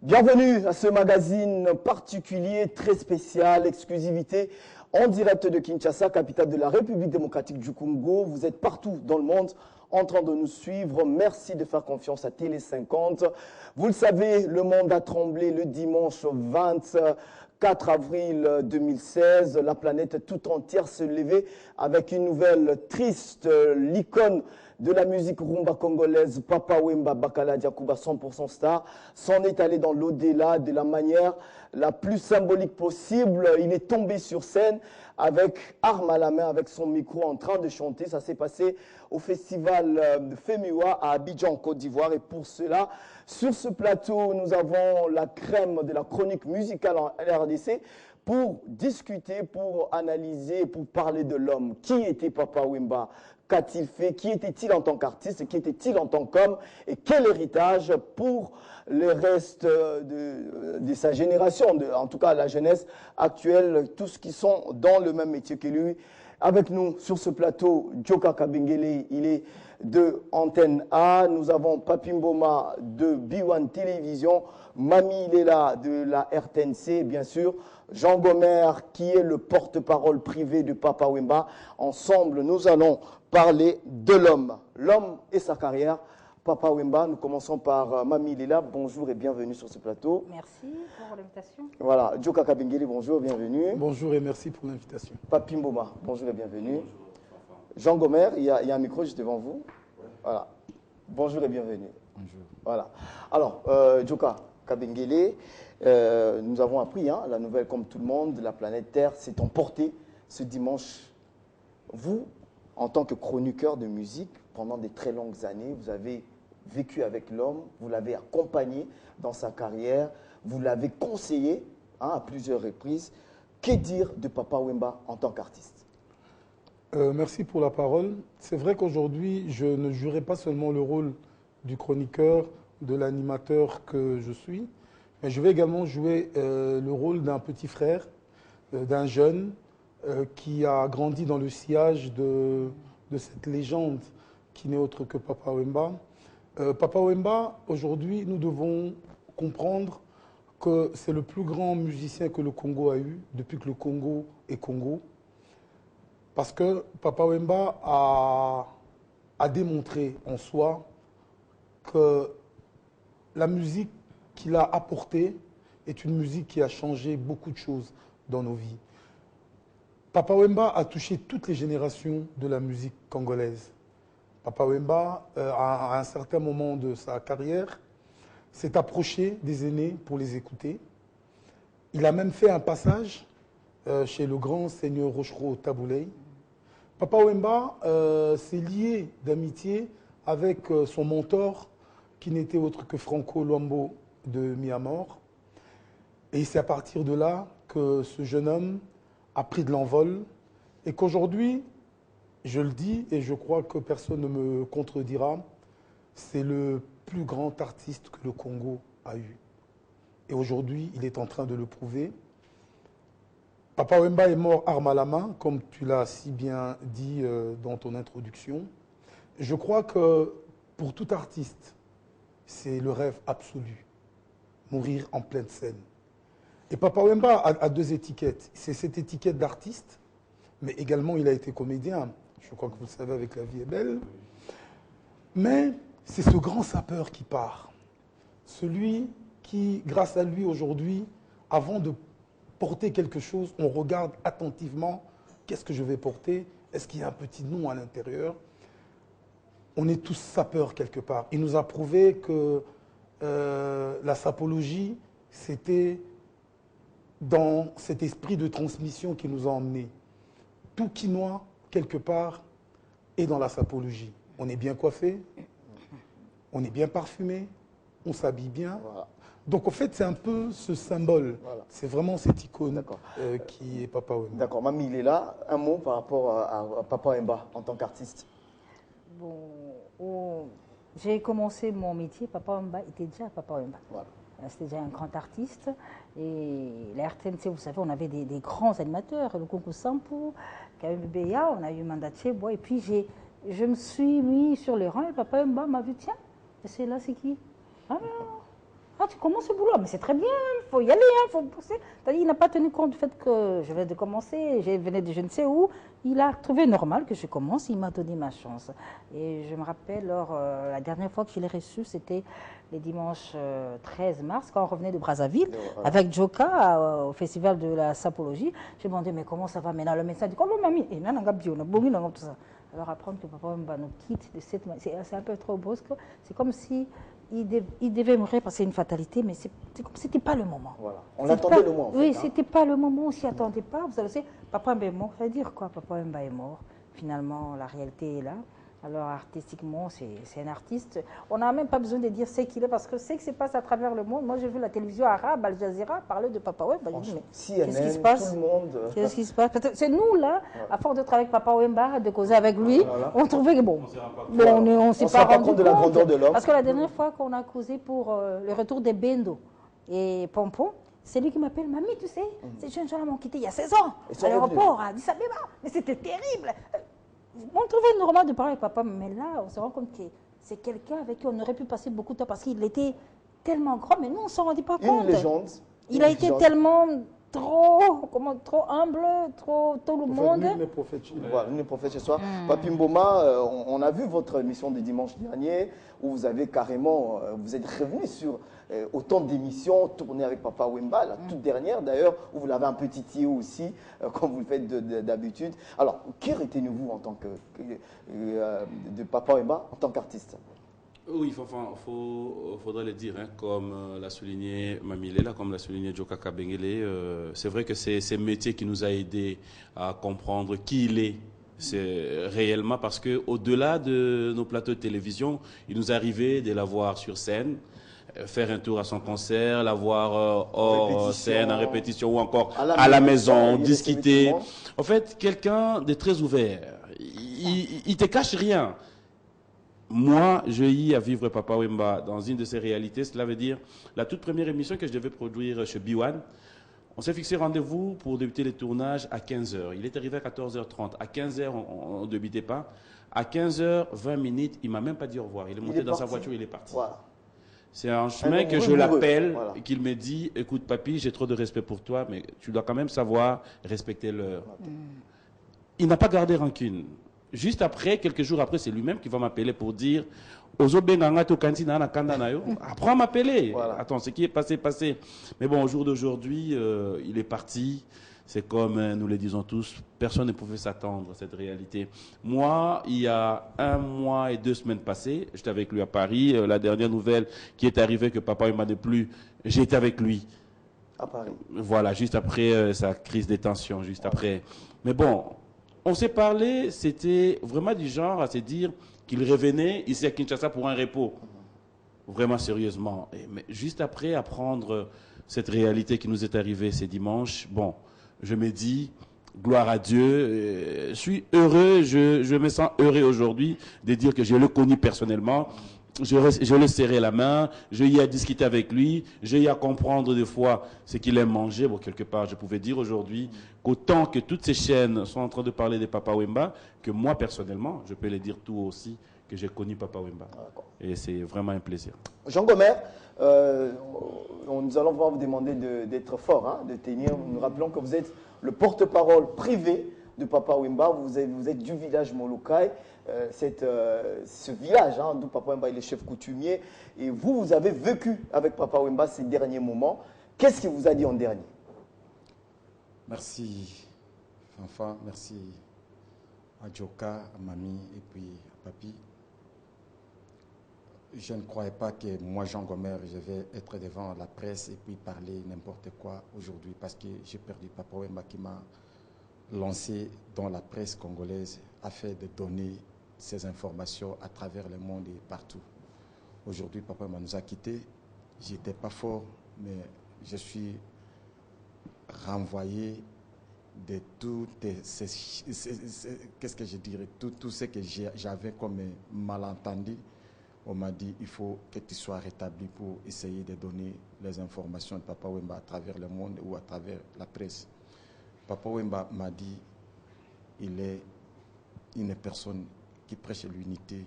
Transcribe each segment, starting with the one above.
Bienvenue à ce magazine particulier, très spécial, exclusivité, en direct de Kinshasa, capitale de la République démocratique du Congo. Vous êtes partout dans le monde en train de nous suivre. Merci de faire confiance à Télé 50. Vous le savez, le monde a tremblé le dimanche 24 avril 2016. La planète tout entière se levait avec une nouvelle triste, l'icône de la musique rumba congolaise, Papa Wemba Bakala Diakuba, 100% star, s'en est allé dans l'au-delà de la manière la plus symbolique possible. Il est tombé sur scène avec arme à la main, avec son micro en train de chanter. Ça s'est passé au festival de Femiwa à Abidjan, Côte d'Ivoire. Et pour cela, sur ce plateau, nous avons la crème de la chronique musicale en RDC pour discuter, pour analyser, pour parler de l'homme. Qui était Papa Wemba? Qu'a-t-il fait? Qui était-il en tant qu'artiste? Qui était-il en tant qu'homme? Et quel héritage pour le reste de sa génération, en tout cas la jeunesse actuelle, tous qui sont dans le même métier que lui? Avec nous sur ce plateau, Djoka Kabengele, il est de Antenne A. Nous avons Papi Mboma de B1 Télévision, Mami Lela de la RTNC, bien sûr, Jean Gomer qui est le porte-parole privé de Papa Wemba. Ensemble, nous allons parler de l'homme, l'homme et sa carrière. Papa Wemba, nous commençons par Mami Lela. Bonjour et bienvenue sur ce plateau. Merci pour l'invitation. Voilà, Djoka Kabengele, bonjour, bienvenue. Bonjour et merci pour l'invitation. Papi Mboma, bonjour et bienvenue. Jean Gomer, il y a un micro juste devant vous. Voilà. Bonjour et bienvenue. Bonjour. Voilà. Alors, Djoka Kabengele, nous avons appris la nouvelle comme tout le monde, la planète Terre s'est emportée ce dimanche. Vous, en tant que chroniqueur de musique, pendant des très longues années, vous avez vécu avec l'homme, vous l'avez accompagné dans sa carrière, vous l'avez conseillé à plusieurs reprises. Que dire de Papa Wemba en tant qu'artiste? Merci pour la parole. C'est vrai qu'aujourd'hui, je ne jouerai pas seulement le rôle du chroniqueur, de l'animateur que je suis, mais je vais également jouer le rôle d'un petit frère, d'un jeune qui a grandi dans le sillage de cette légende qui n'est autre que Papa Wemba. Papa Wemba, aujourd'hui, nous devons comprendre que c'est le plus grand musicien que le Congo a eu depuis que le Congo est Congo. Parce que Papa Wemba a démontré en soi que la musique qu'il a apportée est une musique qui a changé beaucoup de choses dans nos vies. Papa Wemba a touché toutes les générations de la musique congolaise. Papa Wemba, à un certain moment de sa carrière, s'est approché des aînés pour les écouter. Il a même fait un passage chez le grand seigneur Rochereau Tabouley. Papa Wemba s'est lié d'amitié avec son mentor, qui n'était autre que Franco Luambo de Miamor. Et c'est à partir de là que ce jeune homme a pris de l'envol et qu'aujourd'hui, je le dis et je crois que personne ne me contredira, c'est le plus grand artiste que le Congo a eu. Et aujourd'hui, il est en train de le prouver. Papa Wemba est mort arme à la main, comme tu l'as si bien dit dans ton introduction. Je crois que pour tout artiste, c'est le rêve absolu, mourir en pleine scène. Et Papa Wemba a deux étiquettes. C'est cette étiquette d'artiste, mais également il a été comédien. Je crois que vous le savez avec La vie est belle. Mais c'est ce grand sapeur qui part. Celui qui, grâce à lui aujourd'hui, avant de porter quelque chose, on regarde attentivement qu'est-ce que je vais porter, est-ce qu'il y a un petit nom à l'intérieur. On est tous sapeurs quelque part. Il nous a prouvé que la sapologie, c'était dans cet esprit de transmission qui nous a emmenés. Tout quinoa, quelque part, est dans la sapologie. On est bien coiffé, on est bien parfumé, on s'habille bien. Voilà. Donc, en fait, c'est un peu ce symbole. Voilà. C'est vraiment cette icône qui est Papa Wemba. D'accord. Mami Lela, un mot par rapport à Papa Wemba en tant qu'artiste. Bon, j'ai commencé mon métier, Papa Wemba était déjà Papa Wemba. Voilà. C'était déjà un grand artiste. Et la RTNC, vous savez, on avait des grands animateurs, le Congo Sampo, KMBA, on a eu Mandaté, et puis je me suis mis sur les rangs et Papa Wemba m'a vu, tiens, c'est là, c'est qui? Ah Ah, tu commences ce boulot, mais c'est très bien, il faut y aller, il faut pousser. Il n'a pas tenu compte du fait que je venais de commencer, je venais de je ne sais où. Il a trouvé normal que je commence, il m'a donné ma chance. Et je me rappelle, la dernière fois que je l'ai reçu, c'était les dimanches 13 mars, quand on revenait de Brazzaville, avec Joka au festival de la sapologie. J'ai demandé, mais comment ça va maintenant? Le médecin dit, comment mamie? Et là, on a tout ça. Alors apprendre que papa Wemba nous quitte de cette manière, c'est un peu trop brusque. C'est comme si il devait mourir parce que c'est une fatalité, mais c'est comme si c'était pas le moment. Voilà. On attendait le moment. En fait, oui, c'était pas le moment, on s'y attendait pas. Vous savez, papa Wemba est mort. Ça veut dire quoi? Papa Wemba est mort. Finalement, la réalité est là. Alors artistiquement, c'est un artiste. On n'a même pas besoin de dire ce qu'il est parce que ce qui se passe à travers le monde. Moi, j'ai vu la télévision arabe, Al Jazeera, parler de Papa Wemba. J'ai dit, mais qu'est-ce qui se passe? Tout le monde. Qu'est-ce qui se passe? C'est nous, là, à force de travailler avec Papa Wemba, de causer avec lui, on trouvait que bon, on ne s'est pas rendu compte de la grandeur de l'homme. Parce que la dernière fois qu'on a causé pour le retour des Bendo et Pompon, c'est lui qui m'appelle, mamie, tu sais, ces jeunes gens-là m'ont quitté il y a 16 ans à l'aéroport, à Addis Abeba. Mais c'était terrible. On trouvait normal de parler avec papa, mais là, on se rend compte que c'est quelqu'un avec qui on aurait pu passer beaucoup de temps parce qu'il était tellement grand, mais nous, on ne s'en rendait pas compte. Une légende. Il a été tellement trop humble, trop tout le monde. Une prophète chez voilà, une prophète chez soi. Papi Mboma, on a vu votre émission de dimanche dernier où vous avez carrément, vous êtes revenu sur autant d'émissions tournées avec Papa Wemba, la toute dernière d'ailleurs, où vous l'avez un peu titillé aussi, comme vous le faites d'habitude. Alors, que retenez-vous en tant que de Papa Wemba en tant qu'artiste? Oui, faudrait le dire, hein, comme l'a souligné Mamilela, comme l'a souligné Joka Kabengele. C'est vrai que c'est ce métier qui nous a aidés à comprendre qui il est. C'est réellement parce que au-delà de nos plateaux de télévision, il nous arrivait de la voir sur scène, faire un tour à son concert, la voir hors scène, en répétition ou encore à la maison, discuter. En fait, quelqu'un de très ouvert. Il te cache rien. Moi, je y à vivre Papa Wemba dans une de ses réalités. Cela veut dire la toute première émission que je devais produire chez B1. On s'est fixé rendez-vous pour débuter les tournages à 15h. Il est arrivé à 14h30. À 15h, on ne débutait pas. À 15h20, il ne m'a même pas dit au revoir. Il est monté dans sa voiture, il est parti. Voilà. C'est un chemin que je l'appelle et qu'il me dit, écoute papi, j'ai trop de respect pour toi, mais tu dois quand même savoir respecter l'heure. Il n'a pas gardé rancune. Juste après, quelques jours après, c'est lui-même qui va m'appeler pour dire apprends à m'appeler. Voilà. Attends, ce qui est passé, passé. Mais bon, au jour d'aujourd'hui, il est parti. C'est comme nous le disons tous, personne ne pouvait s'attendre à cette réalité. Moi, il y a 1 mois et 2 semaines passées, j'étais avec lui à Paris. La dernière nouvelle qui est arrivée, que papa ne m'a dit plus, j'étais avec lui. À Paris. Voilà, juste après sa crise des tensions, juste après. Mais bon, on s'est parlé, c'était vraiment du genre à se dire qu'il revenait ici à Kinshasa pour un repos. Vraiment sérieusement. Mais juste après apprendre cette réalité qui nous est arrivée ces dimanches, bon, je me dis, gloire à Dieu, je suis heureux, je me sens heureux aujourd'hui de dire que je le connais personnellement. Je le serrai la main, j'ai eu à discuter avec lui, j'ai eu à comprendre des fois ce qu'il aime manger. Bon, quelque part, je pouvais dire aujourd'hui qu'autant que toutes ces chaînes sont en train de parler de Papa Wemba, que moi, personnellement, je peux les dire tout aussi, que j'ai connu Papa Wemba. Et c'est vraiment un plaisir. Jean Gomer, nous allons vous demander d'être fort, hein, de tenir. Nous rappelons que vous êtes le porte-parole privé de Papa Wemba, vous êtes du village Molokai. Ce village d'où Papa Wemba est le chef coutumier, et vous avez vécu avec Papa Wemba ces derniers moments. Qu'est-ce qu'il vous a dit en dernier? Merci Fanfa, merci à Joka, à Mamie et puis à Papi. Je ne croyais pas que moi, Jean Gomer, je vais être devant la presse et puis parler n'importe quoi aujourd'hui, parce que j'ai perdu Papa Wemba qui m'a lancé dans la presse congolaise afin de donner ces informations à travers le monde et partout. Aujourd'hui, Papa nous a quittés. J'étais pas fort, mais je suis renvoyé de tout qu'est-ce que je dirais, tout ce que j'avais comme malentendu. On m'a dit, il faut que tu sois rétabli pour essayer de donner les informations de Papa Wemba à travers le monde ou à travers la presse. Papa Wemba m'a dit, il est une personne qui prêche l'unité,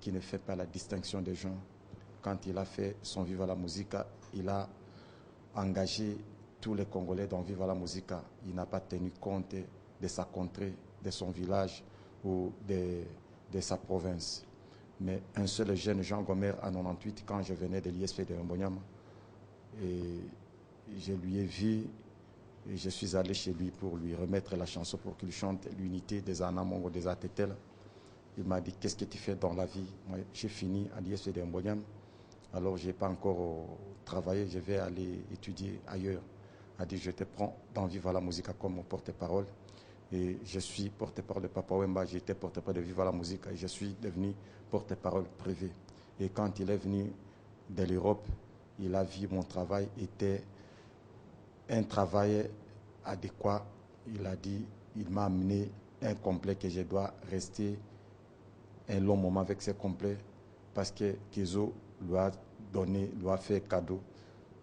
qui ne fait pas la distinction des gens, quand il a fait son Viva la Musica, il a engagé tous les Congolais dans Viva la Musica. Il n'a pas tenu compte de sa contrée, de son village ou de sa province. Mais un seul jeune, Jean Gomer, en 98, quand je venais de l'ISP de Mbonyama, et je lui ai vu, et je suis allé chez lui pour lui remettre la chanson pour qu'il chante l'unité des Anamongo, des Atetel. Il m'a dit, qu'est-ce que tu fais dans la vie? Moi, j'ai fini à l'ISP de Mbonyama, alors je n'ai pas encore travaillé, je vais aller étudier ailleurs. Il a dit, je te prends dans Viva la Musica comme mon porte-parole. Et je suis porte-parole de Papa Wemba, j'étais porte-parole de Viva la Musica et je suis devenu porte-parole privé. Et quand il est venu de l'Europe, il a vu mon travail était un travail adéquat. Il a dit, il m'a amené un complet que je dois rester un long moment avec ce complet parce que Kizo lui a donné, lui a fait cadeau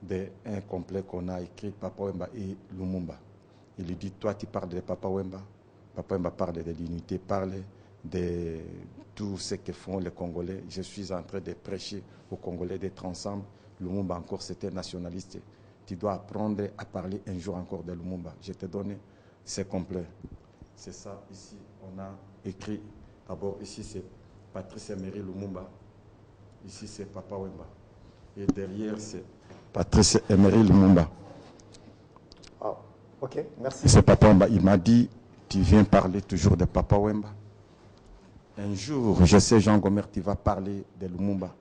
d'un complet qu'on a écrit Papa Wemba et Lumumba. Il lui dit, toi tu parles de Papa Wemba. Papa Wemba parle de l'unité, parle de tout ce que font les Congolais. Je suis en train de prêcher aux Congolais d'être ensemble. Lumumba encore c'était nationaliste. Tu dois apprendre à parler un jour encore de Lumumba. Je te donne ce complet. C'est ça ici, on a écrit. D'abord ici c'est Patrice Emery Lumumba. Ici c'est Papa Wemba. Et derrière c'est Patrice Emery Lumumba. Ok, merci. C'est Papa Wemba. Il m'a dit, tu viens parler toujours de Papa Wemba. Un jour, je sais, Jean Gomer, tu vas parler de Lumumba.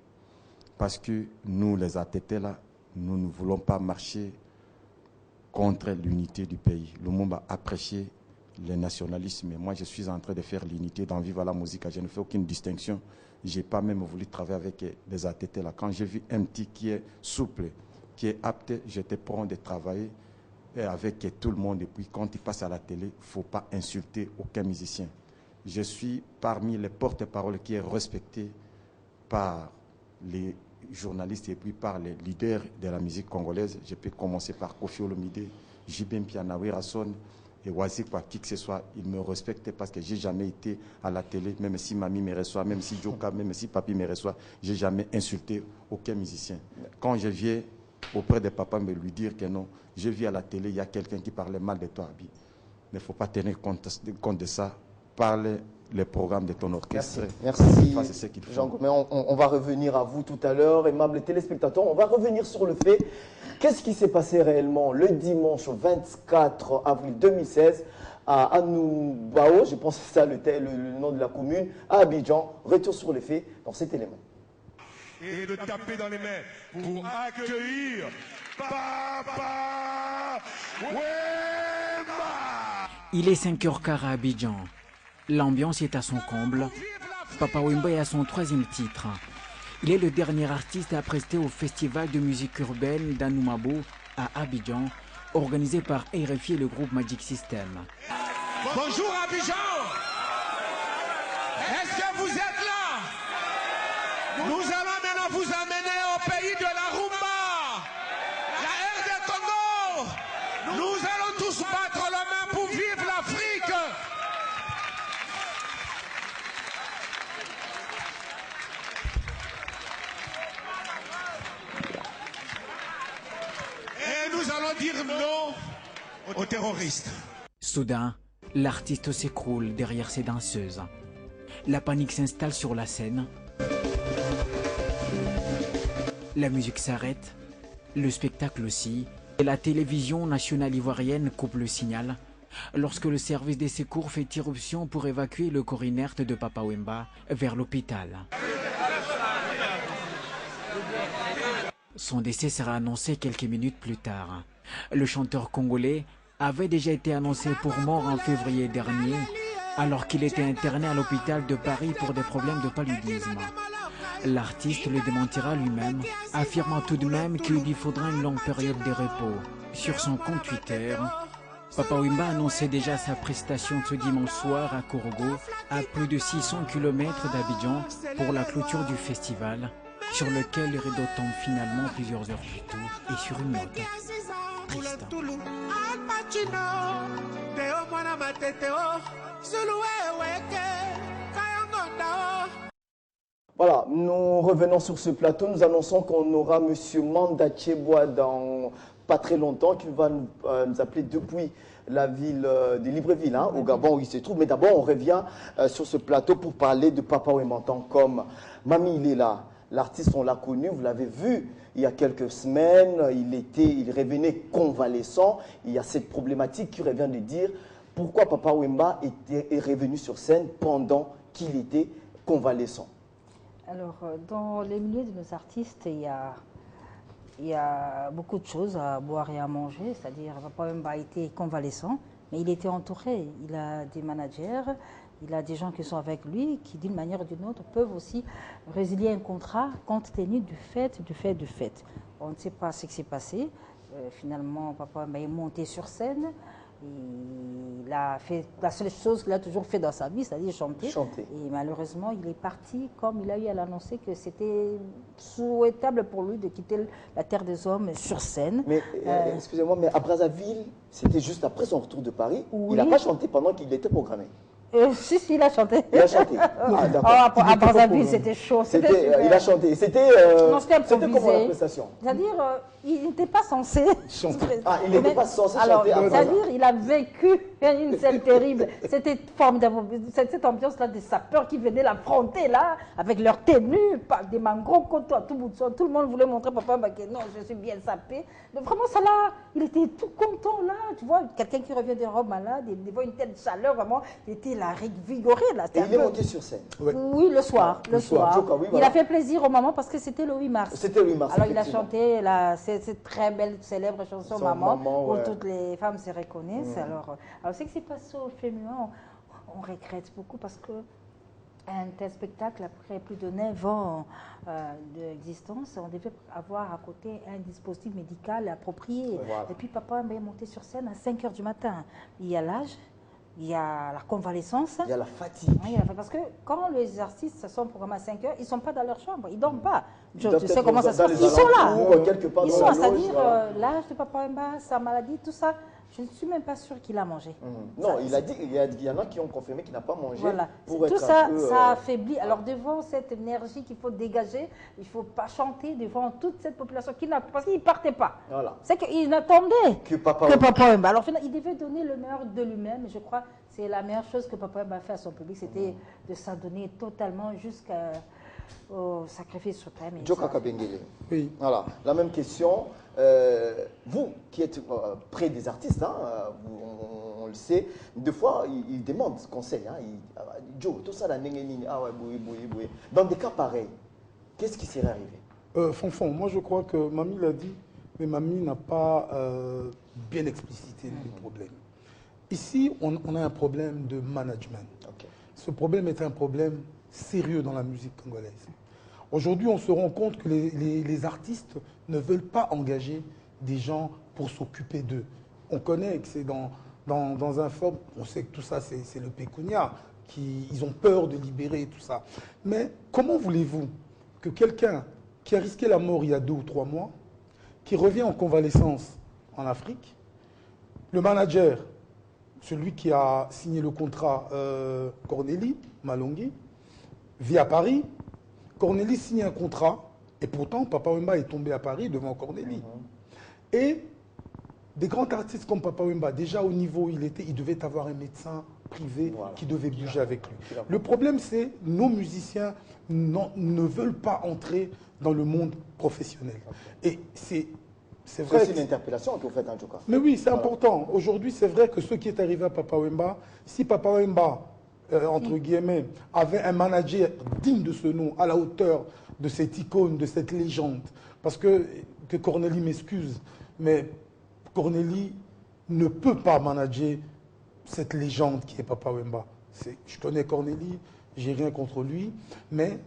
Parce que nous, les ATT, là, nous ne voulons pas marcher contre l'unité du pays. Lumumba a prêché le nationalisme. Moi, je suis en train de faire l'unité dans Viva la Musica. Je ne fais aucune distinction. Je n'ai pas même voulu travailler avec les ATT, là. Quand j'ai vu un petit qui est souple, qui est apte, je te prends de travailler avec tout le monde. Et puis quand il passe à la télé, il ne faut pas insulter aucun musicien. Je suis parmi les porte-parole qui est respecté par les journalistes et puis par les leaders de la musique congolaise. Je peux commencer par Kofi Olomide, Jibem Pianawe Rasson et Wazik, qui que ce soit. Ils me respectent parce que je n'ai jamais été à la télé, même si Mamie me reçoit, même si Joka, même si Papi me reçoit, je n'ai jamais insulté aucun musicien. Quand je viens auprès de papa me lui dire que non, je vis à la télé, il y a quelqu'un qui parlait mal de toi, mais il ne faut pas tenir compte de ça. Parle les programmes de ton orchestre. Merci, Jean Gomer. On va revenir à vous tout à l'heure, aimables téléspectateurs. On va revenir sur le fait, qu'est-ce qui s'est passé réellement le dimanche 24 avril 2016 à Anoubao, je pense que c'est ça le nom de la commune, à Abidjan. Retour sur les faits dans cet élément. Et de taper dans les mains pour accueillir Papa Wemba. Il est 5h15 à Abidjan. L'ambiance est à son comble. Papa Wemba est à son 3e titre. Il est le dernier artiste à prester au festival de musique urbaine d'Anoumabo à Abidjan, organisé par RFI et le groupe Magic System. Bonjour Abidjan. Est-ce que vous êtes là? Nous allons maintenant vous amener au pays de la rumba, la RD Congo. Nous allons tous battre la main pour vivre l'Afrique. Et nous allons dire non aux terroristes. Soudain, l'artiste s'écroule derrière ses danseuses. La panique s'installe sur la scène. La musique s'arrête, le spectacle aussi, et la télévision nationale ivoirienne coupe le signal lorsque le service des secours fait irruption pour évacuer le corps inerte de Papa Wemba vers l'hôpital. Son décès sera annoncé quelques minutes plus tard. Le chanteur congolais avait déjà été annoncé pour mort en février dernier, alors qu'il était interné à l'hôpital de Paris pour des problèmes de paludisme. L'artiste le démentira lui-même, affirmant tout de même qu'il lui faudra une longue période de repos. Sur son compte Twitter, Papa Wemba annonçait déjà sa prestation ce dimanche soir à Korogo, à plus de 600 km d'Abidjan, pour la clôture du festival, sur lequel les rideaux tombent finalement plusieurs heures plus tôt et sur une note triste. Voilà, nous revenons sur ce plateau. Nous annonçons qu'on aura M. Manda Tcheboa dans pas très longtemps, qui va nous appeler depuis la ville de Libreville, au Gabon où il se trouve. Mais d'abord, on revient sur ce plateau pour parler de Papa Wemba en tant qu'homme. Mamie, il est là. L'artiste, on l'a connu, vous l'avez vu il y a quelques semaines. Il revenait convalescent. Il y a cette problématique qui revient de dire pourquoi Papa Wemba est revenu sur scène pendant qu'il était convalescent. Alors, dans les milieux de nos artistes, il y a beaucoup de choses à boire et à manger. C'est-à-dire, Papa Wemba a été convalescent, mais il était entouré. Il a des managers, il a des gens qui sont avec lui, qui d'une manière ou d'une autre peuvent aussi résilier un contrat compte tenu du fait. On ne sait pas ce qui s'est passé. Finalement, Papa Wemba est monté sur scène. Il a fait la seule chose qu'il a toujours fait dans sa vie, c'est-à-dire chanter. Et malheureusement, il est parti comme il a eu à l'annoncer que c'était souhaitable pour lui de quitter la terre des hommes sur scène. Mais excusez-moi, mais à Brazzaville, c'était juste après son retour de Paris. Oui. Il n'a pas chanté pendant qu'il était programmé. Si, il a chanté. Il a chanté. À Brazzaville, c'était chaud. Il a chanté. C'était comment la prestation? C'est-à-dire, il n'était pas censé chanter. Ah, il n'était pas censé chanter. C'est-à-dire, il a vécu une scène terrible. C'était formidable. Cette ambiance-là des sapeurs qui venaient l'affronter, là, avec leur tenue, des mangros contre toi, tout le monde voulait montrer Papa Wemba que non, je suis bien sapé. Mais vraiment, ça là, il était tout content, là. Tu vois, quelqu'un qui revient d'Europe malade, il voit une telle chaleur, vraiment, il était là, vigoré, là. Et il est monté sur scène. Oui, le soir. Joker, oui, voilà. Il a fait plaisir aux mamans parce que c'était le 8 mars. C'était le 8 mars. Alors, il a chanté cette très belle, célèbre chanson Maman, où toutes les femmes se reconnaissent. Alors ce qui s'est passé au féminin, on regrette beaucoup parce que un tel spectacle, après plus de 9 ans d'existence, on devait avoir à côté un dispositif médical approprié. Voilà. Et puis Papa est monté sur scène à 5 h du matin. Il y a l'âge, il y a la convalescence. Il y a la fatigue. Oui, parce que quand les artistes sont programmés à 5 h, ils ne sont pas dans leur chambre, ils ne dorment pas. Tu sais comment ça se passe. Ils sont là. Ils sont, c'est-à-dire l'âge de Papa Wemba, sa maladie, tout ça. Je ne suis même pas sûre qu'il a mangé. Non, il a dit, il y en a qui ont confirmé qu'il n'a pas mangé. Voilà. Tout ça, ça affaiblit. Alors devant cette énergie qu'il faut dégager, il ne faut pas chanter devant toute cette population parce qu'il ne partait pas. Voilà. C'est qu'il attendait que Papa Wemba. Alors finalement, il devait donner le meilleur de lui-même. Je crois que c'est la meilleure chose que Papa Wemba a fait à son public, c'était de s'adonner totalement jusqu'au sacrifice suprême. Joka Kabengele. Oui. Voilà. La même question. Vous qui êtes près des artistes, on le sait, des fois ils demandent conseil. Joe, tout ça, dans des cas pareils, qu'est-ce qui serait arrivé? Fonfon, moi je crois que Mamie l'a dit, mais Mamie n'a pas bien explicité le problème. Ici, on a un problème de management. Okay. Ce problème est un problème sérieux dans la musique congolaise. Aujourd'hui, on se rend compte que les artistes ne veulent pas engager des gens pour s'occuper d'eux. On connaît que c'est dans un forum, on sait que tout ça, c'est le pécunia, ils ont peur de libérer tout ça. Mais comment voulez-vous que quelqu'un qui a risqué la mort il y a 2 ou 3 mois, qui revient en convalescence en Afrique, le manager, celui qui a signé le contrat, Cornélie Malongi, vit à Paris, Cornélie signe un contrat, et pourtant, Papa Wemba est tombé à Paris devant Cornélie. Et des grands artistes comme Papa Wemba, déjà au niveau où il devait avoir un médecin privé qui devait bouger avec lui. Le problème, c'est que nos musiciens ne veulent pas entrer dans le monde professionnel. Et c'est vrai. C'est une interpellation que vous faites en tout cas. Mais oui, c'est important. Aujourd'hui, c'est vrai que ce qui est arrivé à Papa Wemba, si Papa Wemba, entre guillemets, avait un manager digne de ce nom, à la hauteur de cette icône, de cette légende. Parce que Cornélie m'excuse, mais Cornélie ne peut pas manager cette légende qui est Papa Wemba. Je connais Cornélie, j'ai rien contre lui, mais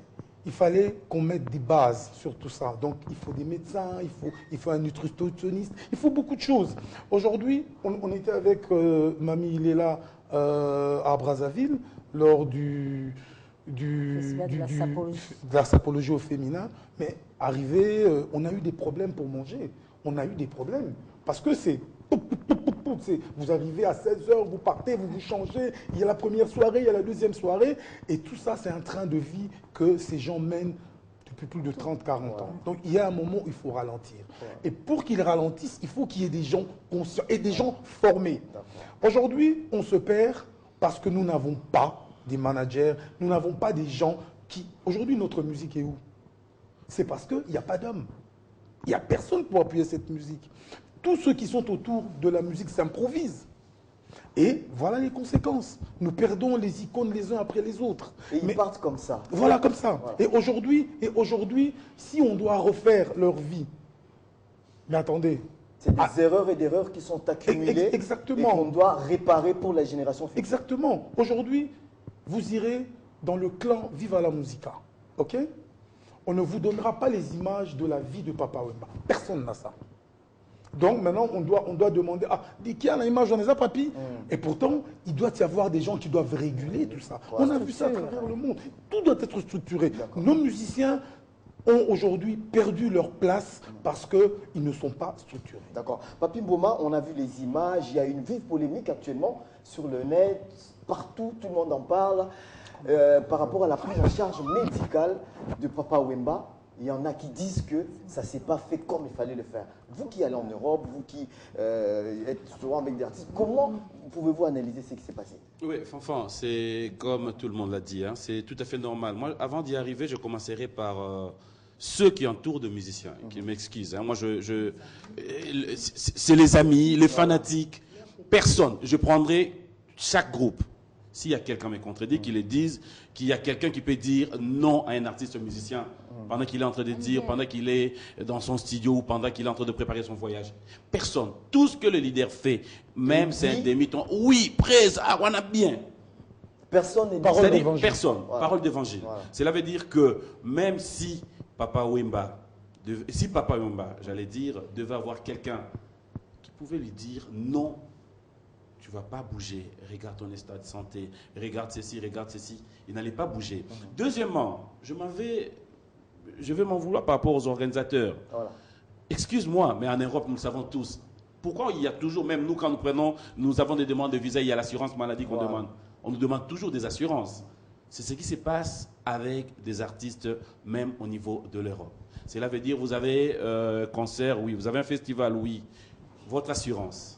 il fallait qu'on mette des bases sur tout ça. Donc il faut des médecins, il faut un nutritionniste, il faut beaucoup de choses. Aujourd'hui, on était avec Mamie Ilela à Brazzaville lors de la sapologie au féminin, mais arrivé, on a eu des problèmes pour manger. On a eu des problèmes parce que c'est tout. Vous arrivez à 16h, vous partez, vous vous changez, il y a la première soirée, il y a la deuxième soirée. Et tout ça, c'est un train de vie que ces gens mènent depuis plus de 30-40 ans. Donc il y a un moment où il faut ralentir. Et pour qu'ils ralentissent, il faut qu'il y ait des gens conscients et des gens formés. Aujourd'hui, on se perd parce que nous n'avons pas des managers, nous n'avons pas des gens qui... Aujourd'hui, notre musique est où? C'est parce qu'il n'y a pas d'hommes. Il n'y a personne pour appuyer cette musique. Tous ceux qui sont autour de la musique s'improvisent. Et voilà les conséquences. Nous perdons les icônes les uns après les autres. Et ils partent comme ça. Voilà, comme ça. Voilà. Et aujourd'hui, si on doit refaire leur vie, mais attendez. C'est des erreurs et d'erreurs qui sont accumulées. Exactement. Et qu'on doit réparer pour la génération future. Exactement. Aujourd'hui, vous irez dans le clan Viva la Musica. OK? On ne vous donnera pas les images de la vie de Papa Wemba. Personne n'a ça. Donc maintenant, on doit demander, qui a l'image, on a ça, papi. Et pourtant, il doit y avoir des gens qui doivent réguler tout ça. On a vu ça à travers le monde. Tout doit être structuré. Nos musiciens ont aujourd'hui perdu leur place parce qu'ils ne sont pas structurés. D'accord. Papi Mboma, on a vu les images, il y a une vive polémique actuellement sur le net, partout, tout le monde en parle, par rapport à la prise en charge médicale de Papa Wemba. Il y en a qui disent que ça ne s'est pas fait comme il fallait le faire. Vous qui allez en Europe, vous qui êtes souvent avec des artistes, comment pouvez-vous analyser ce qui s'est passé? Oui, Fanfan, c'est comme tout le monde l'a dit, hein, c'est tout à fait normal. Moi, avant d'y arriver, je commencerai par ceux qui entourent de musiciens, qui m'excusent. Hein. Moi, c'est les amis, les fanatiques, personne. Je prendrai chaque groupe. S'il y a quelqu'un me contredit, qu'il le dise, qu'il y a quelqu'un qui peut dire non à un artiste musicien pendant qu'il est en train de dire, pendant qu'il est dans son studio ou pendant qu'il est en train de préparer son voyage. Personne. Tout ce que le leader fait, même c'est un demi-ton. Oui, presse, on a bien. Personne n'est parole d'évangile. Personne. Voilà. Parole d'évangile. Voilà. Cela veut dire que même si Papa Wemba, j'allais dire, devait avoir quelqu'un qui pouvait lui dire non. Tu ne vas pas bouger, regarde ton état de santé, regarde ceci, il n'allait pas bouger. Deuxièmement, je vais m'en vouloir par rapport aux organisateurs. Voilà. Excuse-moi, mais en Europe, nous le savons tous. Pourquoi il y a toujours, même nous, quand nous avons des demandes de visa, il y a l'assurance maladie qu'on demande. On nous demande toujours des assurances. C'est ce qui se passe avec des artistes, même au niveau de l'Europe. Cela veut dire, vous avez un concert, oui, vous avez un festival, oui, votre assurance.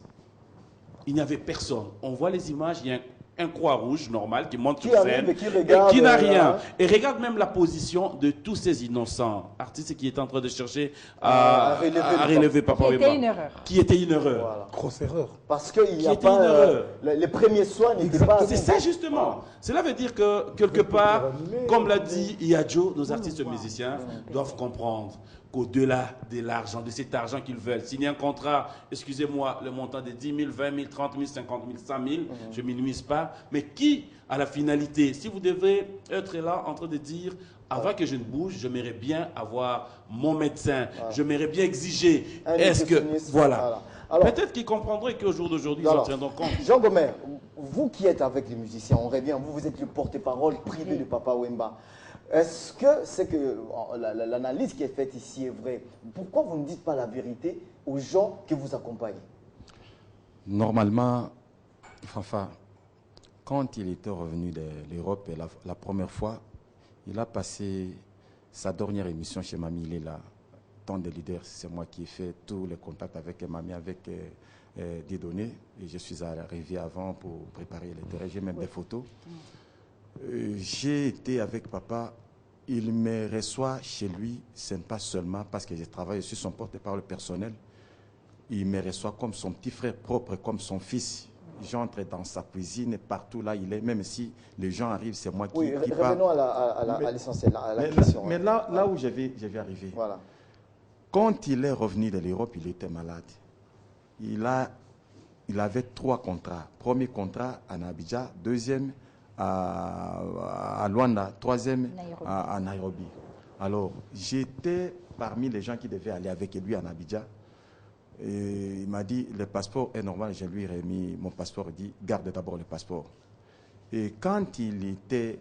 Il n'y avait personne. On voit les images, il y a un Croix-Rouge normal qui monte sur scène et qui n'a rien. Et regarde même la position de tous ces innocents artistes qui étaient en train de chercher à relever Papa Wemba. Qui était une erreur. Voilà. Grosse erreur. Parce qu'il n'y a pas... les premiers soins n'étaient pas... C'est ça justement. Voilà. Cela veut dire que quelque part, comme l'a dit Iadjo, nos artistes musiciens doivent comprendre qu'au-delà de l'argent, de cet argent qu'ils veulent, signer un contrat, excusez-moi, le montant de 10 000, 20 000, 30 000, 50 000, 100 000, je ne minimise pas, mais qui a la finalité? Si vous devez être là en train de dire, avant que je ne bouge, j'aimerais bien avoir mon médecin, j'aimerais bien exiger, est-ce que... Voilà. Peut-être qu'ils comprendraient qu'au jour d'aujourd'hui, ils en tiendront compte. Jean Gomer, vous qui êtes avec les musiciens, on revient, vous êtes le porte-parole privé de Papa Wemba. Est-ce que c'est que l'analyse qui est faite ici est vraie? Pourquoi vous ne dites pas la vérité aux gens que vous accompagnez? Normalement, Fanfa, quand il était revenu de l'Europe la première fois, il a passé sa dernière émission chez Mamie Léla. Tant de leaders, c'est moi qui ai fait tous les contacts avec Mamie, avec des données. Et je suis arrivé avant pour préparer les terrains. J'ai même des photos. J'ai été avec papa, il me reçoit chez lui, ce n'est pas seulement parce que je travaille sur son porte-parole personnel, il me reçoit comme son petit frère propre, comme son fils. J'entre dans sa cuisine, partout là il est, même si les gens arrivent, c'est moi qui parle. Revenons à l'essentiel, à la question. Mais là où je vais arriver, voilà. Quand il est revenu de l'Europe, il était malade. Il avait 3 contrats. Premier contrat à Abidjan, deuxième à Luanda, troisième à Nairobi. Alors, j'étais parmi les gens qui devaient aller avec lui en Abidjan. Et il m'a dit, le passeport est normal. Je lui ai remis mon passeport. Il dit, garde d'abord le passeport. Et quand il était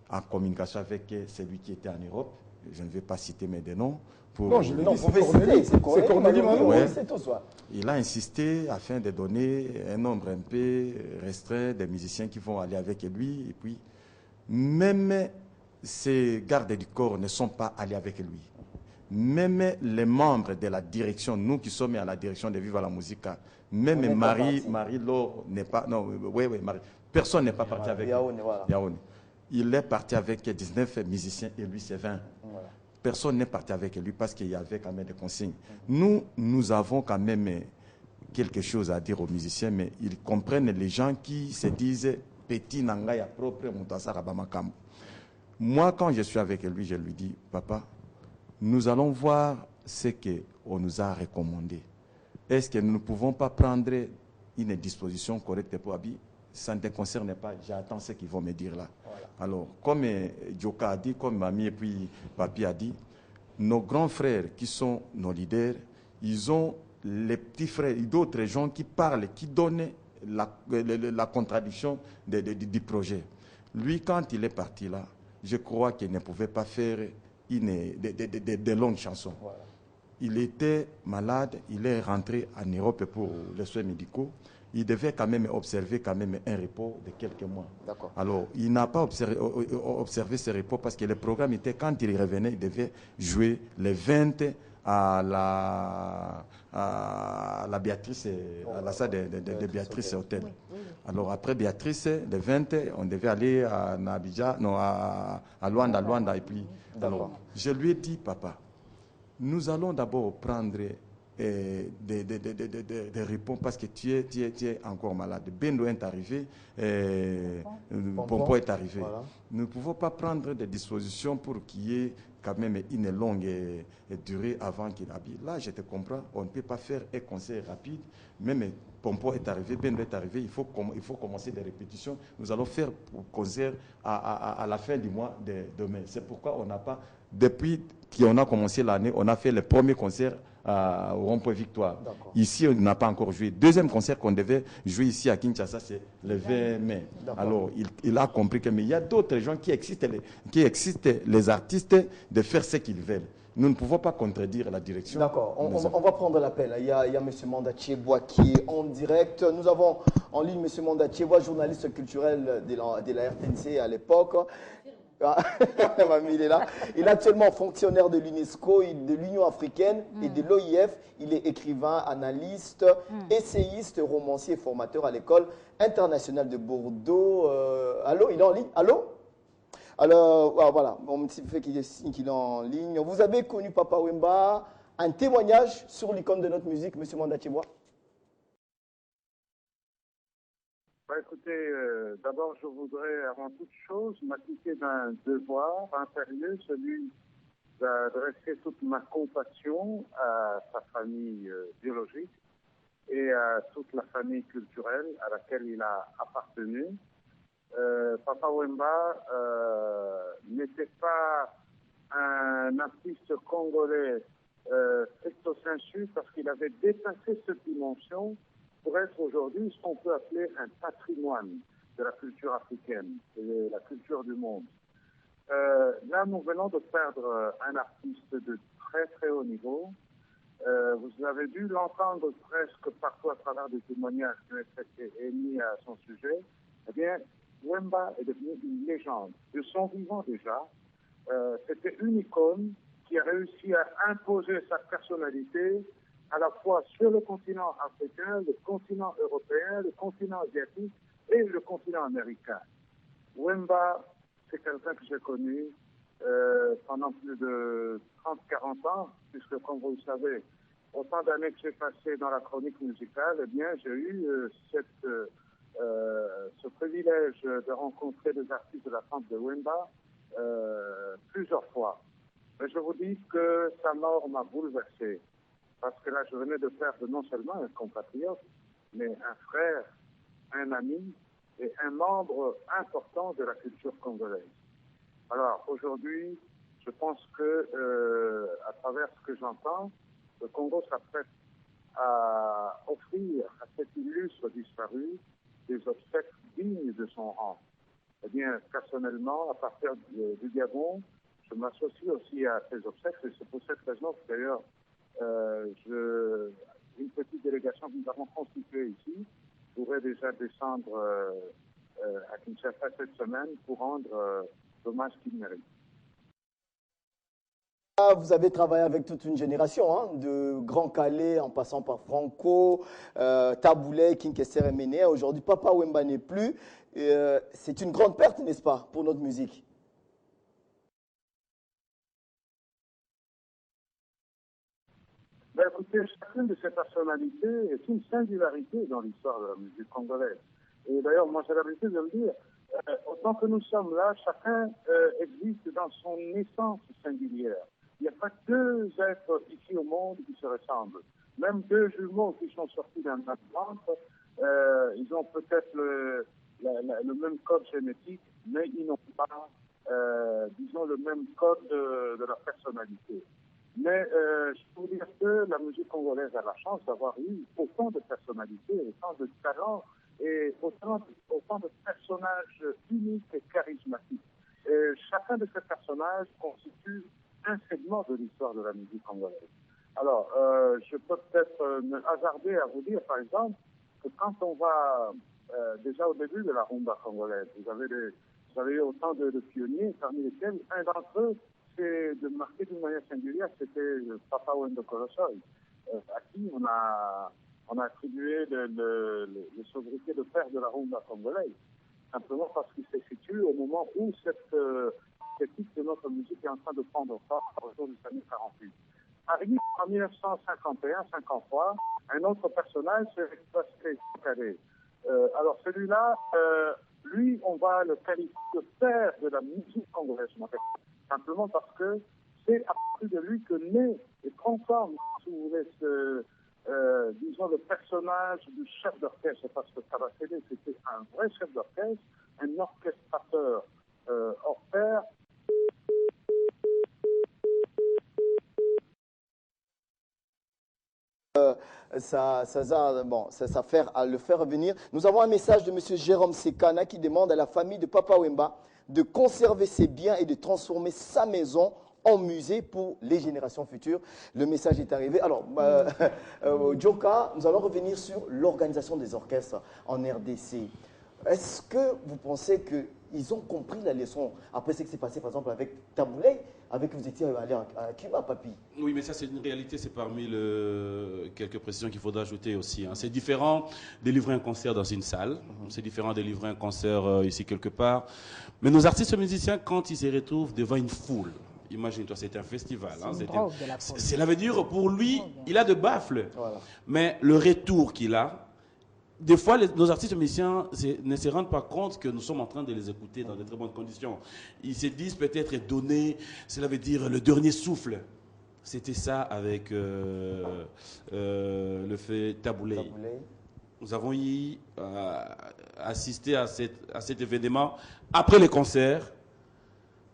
en communication avec celui qui était en Europe, je ne vais pas citer mes des noms. Pour... Non, je l'ai dit, c'est Cornélie Malou. Ouais. Ouais. Il a insisté afin de donner un nombre un peu restreint des musiciens qui vont aller avec lui. Et puis, même ces gardes du corps ne sont pas allés avec lui. Même les membres de la direction, nous qui sommes à la direction de Viva la Musica, même Marie-Laure n'est pas... Non, oui, Marie. Personne n'est pas parti avec lui. Voilà. Il est parti avec 19 musiciens et lui, c'est 20. Voilà. Personne n'est parti avec lui parce qu'il y avait quand même des consignes. Nous avons quand même quelque chose à dire aux musiciens, mais ils comprennent les gens qui se disent « Petit Nangaya propre, Moutassara Bamakam ». Moi, quand je suis avec lui, je lui dis « Papa, nous allons voir ce qu'on nous a recommandé. Est-ce que nous ne pouvons pas prendre une disposition correcte pour Abi? Ça ne te concerne pas, j'attends ce qu'ils vont me dire là. » Voilà. Alors, comme Djoka a dit, comme Mamie et puis Papi a dit, nos grands frères qui sont nos leaders, ils ont les petits frères et d'autres gens qui parlent, qui donnent la contradiction du projet. Lui, quand il est parti là, je crois qu'il ne pouvait pas faire de longues chansons. Voilà. Il était malade, il est rentré en Europe pour les soins médicaux. Il devait quand même observer quand même un repos de quelques mois. Alors, il n'a pas observé ce repos parce que le programme était, quand il revenait, il devait jouer les 20 à la Béatrice, à la salle de Béatrice Hôtel. Oui. Alors, après Béatrice, les 20, on devait aller à Abidjan, non, à Luanda. Et puis, alors, je lui ai dit, papa, nous allons d'abord prendre des réponses parce que tu es encore malade. Bendo est arrivé, Pompon est arrivé. Voilà. Nous ne pouvons pas prendre des dispositions pour qu'il y ait quand même une longue durée avant qu'il habille. Là, je te comprends, on ne peut pas faire un concert rapide. Même Pompon est arrivé, Bendo est arrivé, il faut commencer des répétitions. Nous allons faire un concert à la fin du mois de demain. C'est pourquoi on n'a pas, depuis qu'on a commencé l'année, on a fait le premier concert au Rond-Point Victoire. Ici, on n'a pas encore joué. Deuxième concert qu'on devait jouer ici à Kinshasa, c'est le 20 mai. Alors, il a compris que mais il y a d'autres gens qui existent les artistes de faire ce qu'ils veulent. Nous ne pouvons pas contredire la direction. D'accord, on va prendre l'appel. Il y a M. Manda Tcheboa qui est en direct. Nous avons en ligne M. Manda Tcheboa, journaliste culturel de la RTNC à l'époque. Il est là. Il est actuellement fonctionnaire de l'UNESCO, de l'Union africaine et de l'OIF. Il est écrivain, analyste, essayiste, romancier et formateur à l'école internationale de Bordeaux. Allô, il est en ligne? Allô? Alors, voilà, mon petit fait qu'il est en ligne. Vous avez connu Papa Wemba. Un témoignage sur l'icône de notre musique, M. Manda Tcheboa. Écoutez, d'abord, je voudrais, avant toute chose, m'acquitter d'un devoir impérieux, celui d'adresser toute ma compassion à sa famille biologique et à toute la famille culturelle à laquelle il a appartenu. Papa Wemba n'était pas un artiste congolais stricto sensu parce qu'il avait dépassé cette dimension pour être aujourd'hui ce qu'on peut appeler un patrimoine de la culture africaine et de la culture du monde. Là, nous venons de perdre un artiste de très très haut niveau. Vous avez dû l'entendre presque partout à travers des témoignages qui ont été émis à son sujet. Eh bien, Wemba est devenu une légende. De son vivant déjà, c'était une icône qui a réussi à imposer sa personnalité à la fois sur le continent africain, le continent européen, le continent asiatique et le continent américain. Wemba, c'est quelqu'un que j'ai connu pendant plus de 30-40 ans, puisque comme vous le savez, autant d'années que j'ai passé dans la chronique musicale, eh bien, j'ai eu ce privilège de rencontrer des artistes de la trempe de Wemba plusieurs fois. Mais je vous dis que sa mort m'a bouleversé. Parce que là, je venais de perdre non seulement un compatriote, mais un frère, un ami et un membre important de la culture congolaise. Alors, aujourd'hui, je pense que, à travers ce que j'entends, le Congo s'apprête à offrir à cet illustre disparu des obsèques dignes de son rang. Eh bien, personnellement, à partir du Gabon, je m'associe aussi à ces obsèques et c'est pour cette raison que d'ailleurs une petite délégation que nous avons constituée ici pourrait déjà descendre à Kinshasa cette semaine pour rendre l'hommage qu'il mérite. Vous avez travaillé avec toute une génération, hein, de Grand Calais en passant par Franco, Taboulay, Kinkesser et Méné. Aujourd'hui, Papa Wemba n'est plus. C'est une grande perte, n'est-ce pas, pour notre musique? Ben, écoutez, chacune de ces personnalités est une singularité dans l'histoire de la musique congolaise. Et d'ailleurs, moi j'ai l'habitude de le dire, autant que nous sommes là, chacun existe dans son essence singulière. Il n'y a pas deux êtres ici au monde qui se ressemblent. Même deux jumeaux qui sont sortis d'un même ventre, ils ont peut-être le même code génétique, mais ils n'ont pas, disons, le même code de leur personnalité. Mais je peux vous dire que la musique congolaise a la chance d'avoir eu autant de personnalités, autant de talents et autant de personnages uniques et charismatiques. Et chacun de ces personnages constitue un segment de l'histoire de la musique congolaise. Alors, je peux peut-être me hasarder à vous dire, par exemple, que quand on va déjà au début de la rumba congolaise, vous avez eu autant de pionniers, parmi lesquels un d'entre eux, c'est de marquer d'une manière singulière, c'était Papa Wemba Kolosoy, à qui on a attribué le sobriquet de père de la rumba congolaise, simplement parce qu'il se situe au moment où cette type de notre musique est en train de prendre forme autour des années 48. Arrivé en 1951-53, un autre personnage, c'est Pascal Calais. Alors celui-là, lui, on va le qualifier de père de la musique congolaise, simplement parce que c'est à partir de lui que naît et transforme, si vous voulez, disons, le personnage du chef d'orchestre, parce que Tabassédé, c'était un vrai chef d'orchestre, un orchestrateur hors pair. Ça fait à le faire revenir. Nous avons un message de M. Jérôme Sekana qui demande à la famille de Papa Wemba de conserver ses biens et de transformer sa maison en musée pour les générations futures. Le message est arrivé. Alors, Djoka, nous allons revenir sur l'organisation des orchestres en RDC. Est-ce que vous pensez qu'ils ont compris la leçon après ce qui s'est passé, par exemple, avec Taboulay, avec que vous étiez allé à Cuba, Papi? Oui, mais ça, c'est une réalité. C'est parmi quelques précisions qu'il faudra ajouter aussi. Hein. C'est différent de livrer un concert dans une salle. C'est différent de livrer un concert ici quelque part. Mais nos artistes musiciens, quand ils se retrouvent devant une foule, imagine-toi, c'est un festival. Cela veut dire, pour lui, il a de baffles. Voilà. Mais le retour qu'il a, des fois, nos artistes musiciens ne se rendent pas compte que nous sommes en train de les écouter dans de très bonnes conditions. Ils se disent peut-être donner, cela veut dire le dernier souffle. C'était ça avec le fait Taboulay. Nous avons assisté à cet événement. Après les concerts,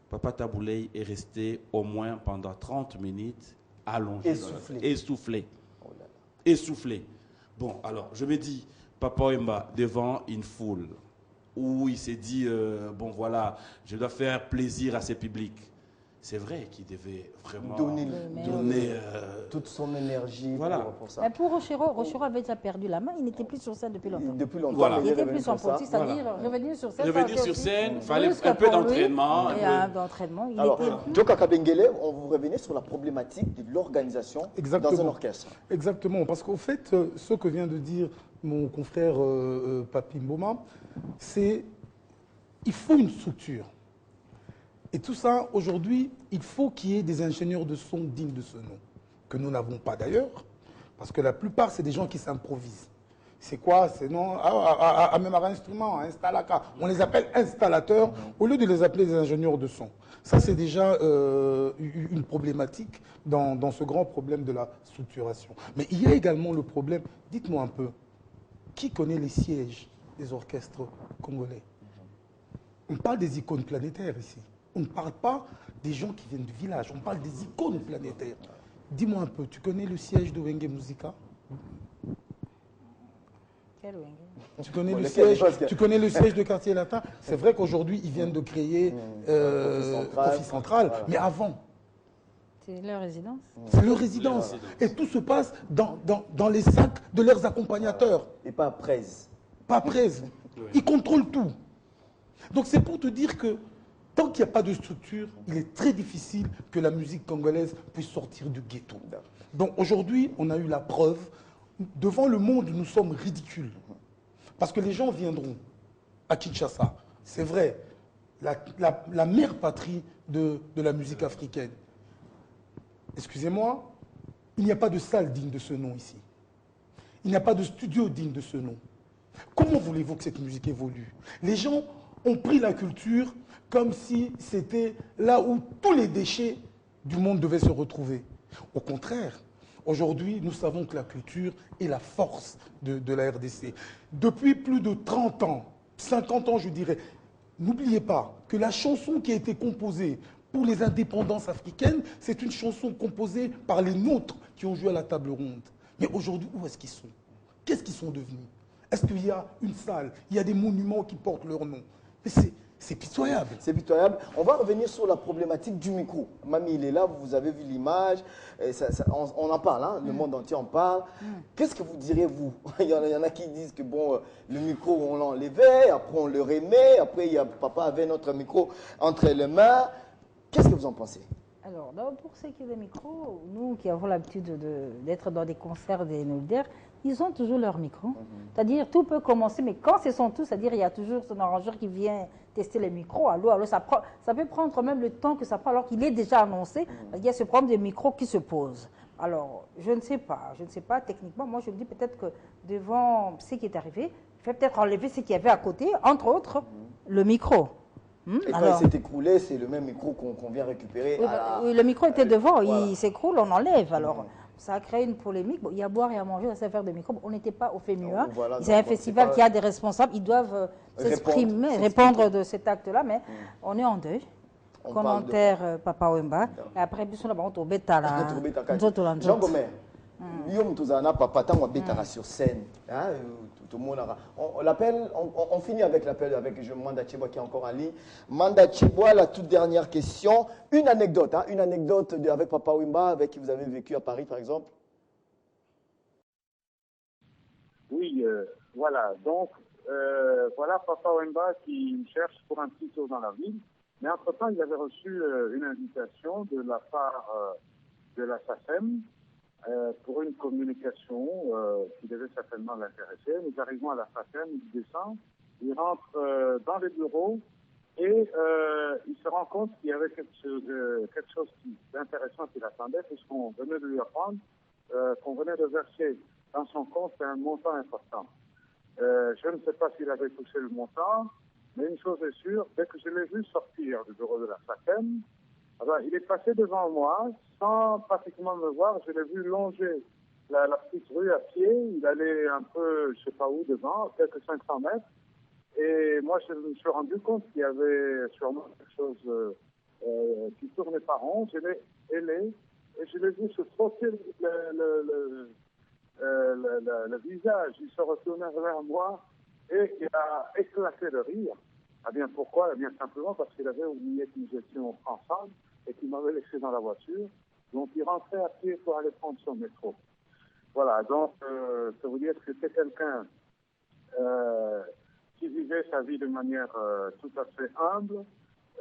Papa Taboulay est resté au moins pendant 30 minutes allongé. Essoufflé. Oh là là. Essoufflé. Bon, alors, je me dis, Papa Wemba devant une foule où il s'est dit, bon voilà, je dois faire plaisir à ce public. C'est vrai qu'il devait vraiment donner toute son énergie pour ça. Mais pour Rochero avait déjà perdu la main, il n'était plus sur scène depuis longtemps. Voilà. Il n'était plus en politique, c'est-à-dire revenir sur scène. Revenir sur scène, il fallait un peu d'entraînement. Alors, Djoka Kabengele, on vous revenait sur la problématique de l'organisation dans un orchestre. Exactement, parce qu'au fait, ce que vient de dire mon confrère Papi Mboma, c'est il faut une structure. Et tout ça, aujourd'hui, il faut qu'il y ait des ingénieurs de son dignes de ce nom, que nous n'avons pas d'ailleurs, parce que la plupart, c'est des gens qui s'improvisent. C'est quoi? C'est non, même un instrument, installaka. On les appelle installateurs au lieu de les appeler des ingénieurs de son. Ça, c'est déjà une problématique dans ce grand problème de la structuration. Mais il y a également le problème, dites-moi un peu, qui connaît les sièges des orchestres congolais? On parle des icônes planétaires ici. On ne parle pas des gens qui viennent du village, on parle des icônes planétaires. Dis-moi un peu, tu connais le siège de Wenge Musica? Tu connais, Bon, tu connais le siège de Quartier Latin. C'est vrai qu'aujourd'hui, ils viennent de créer Office Central, voilà. Mais avant, c'est leur résidence. c'est leur résidence. Et tout se passe dans les sacs de leurs accompagnateurs. Et pas après. Pas presse. Ils contrôlent tout. Donc c'est pour te dire que tant qu'il n'y a pas de structure, il est très difficile que la musique congolaise puisse sortir du ghetto. Donc aujourd'hui, on a eu la preuve. Devant le monde, nous sommes ridicules. Parce que les gens viendront à Kinshasa. C'est vrai, la mère patrie de la musique africaine. Excusez-moi, il n'y a pas de salle digne de ce nom ici. Il n'y a pas de studio digne de ce nom. Comment voulez-vous que cette musique évolue? Les gens ont pris la culture comme si c'était là où tous les déchets du monde devaient se retrouver. Au contraire, aujourd'hui, nous savons que la culture est la force de la RDC. Depuis plus de 30 ans, 50 ans je dirais, n'oubliez pas que la chanson qui a été composée pour les indépendances africaines, c'est une chanson composée par les nôtres qui ont joué à la table ronde. Mais aujourd'hui, où est-ce qu'ils sont? Qu'est-ce qu'ils sont devenus? Est-ce qu'il y a une salle? Il y a des monuments qui portent leur nom? Mais c'est pitoyable. C'est pitoyable. On va revenir sur la problématique du micro. Mamie, il est là, vous avez vu l'image. On en parle, hein, le monde entier en parle. Qu'est-ce que vous direz, vous? Il y en a qui disent que bon, le micro, on l'enlevait, après on le remet, après papa avait notre micro entre les mains. Qu'est-ce que vous en pensez? Alors, pour ce qui est des micros, nous qui avons l'habitude d'être dans des concerts des Nolder, ils ont toujours leur micro. C'est-à-dire, tout peut commencer, mais quand ce sont tous, c'est-à-dire, il y a toujours son arrangeur qui vient tester les micros. Alors ça peut prendre même le temps que ça prend, alors qu'il est déjà annoncé. Il y a ce problème des micros qui se pose. Alors, je ne sais pas techniquement. Moi, je me dis peut-être que devant ce qui est arrivé, il faut peut-être enlever ce qu'il y avait à côté, entre autres, le micro. Et quand il s'est écroulé, c'est le même micro qu'on vient récupérer. Oui, le micro était devant, voilà. Il s'écroule, on enlève. Alors, ça a créé une polémique. Bon, il y a à boire et à manger, cette affaire de micro. On n'était pas au FEMUA. Voilà, c'est un festival qui a des responsables. Ils doivent s'exprimer, répondre de cet acte-là, mais on est en deuil. Commentaire Papa Wemba. Et après, puis on va tomber à la. Jean Gomer, papa, tant on bêta sur scène. Tout le monde on finit avec l'appel avec Manda Tchiboua qui est encore en ligne. Manda Tchiboua, la toute dernière question. Une anecdote avec Papa Wemba, avec qui vous avez vécu à Paris, par exemple. Oui, voilà. Donc, voilà Papa Wemba qui cherche pour un petit tour dans la ville. Mais entre-temps, il avait reçu une invitation de la part de la SACEM pour une communication qui devait certainement l'intéresser. Nous arrivons à la SACEM, il descend, il rentre dans les bureaux et il se rend compte qu'il y avait quelque chose d'intéressant qui l'attendait, puisqu'on venait de lui apprendre qu'on venait de verser dans son compte un montant important. Je ne sais pas s'il avait touché le montant, mais une chose est sûre, dès que je l'ai vu sortir du bureau de la SACEM, alors, il est passé devant moi sans pratiquement me voir. Je l'ai vu longer la petite rue à pied. Il allait un peu, je ne sais pas où, devant, quelques 500 mètres. Et moi, je me suis rendu compte qu'il y avait sûrement quelque chose qui ne tournait pas rond. Je l'ai ailé et je l'ai vu se frotter le visage. Il se retournait vers moi et il a éclaté de rire. Ah bien, pourquoi? Eh bien, simplement parce qu'il avait oublié que nous étions ensemble et qu'il m'avait laissé dans la voiture. Donc, il rentrait à pied pour aller prendre son métro. Voilà, donc, ça veut dire que c'était quelqu'un qui vivait sa vie de manière tout à fait humble.